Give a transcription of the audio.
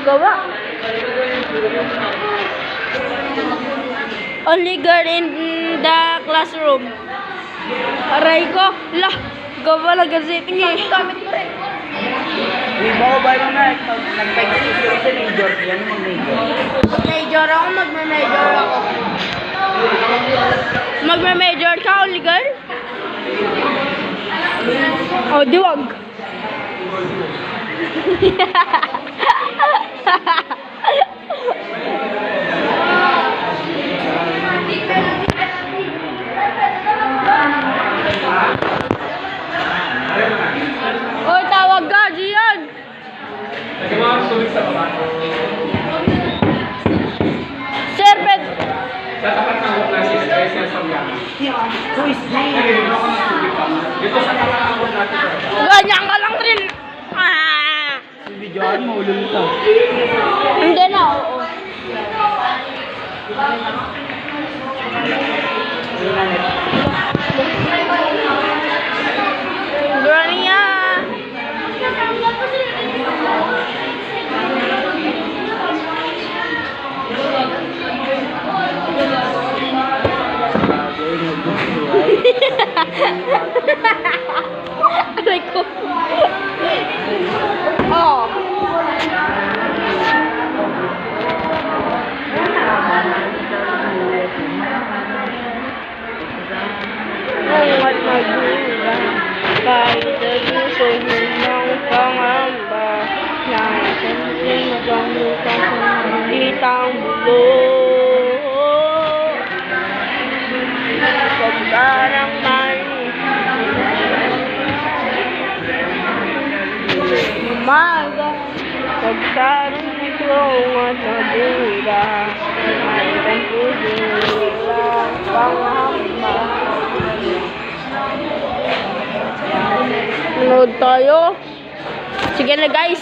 magawa. Only girl in the classroom. Aray ko, lah, gawa lang gazipin niya. Gamit mo rin. Hindi mo ba yung nag-pag-isip sa major? Yan mo major. Major ako, magme-major ako. Magme-major ka, only girl? Oh, diwag. Oy, tawag ka, Gian. Sir, pet. Who is this? Ganyan ka lang rin. Ah. Si videoan mo, ulul ka. Hindi na, oo. Grania. Aray ko. Oh. At magdula kahit abuso ng pangamba na isang magandang pangalitang bulo pagdarang man umaga pagdarang itlong at nabura kahit ang puso ng pangamba. Nanood tayo. Sige na guys.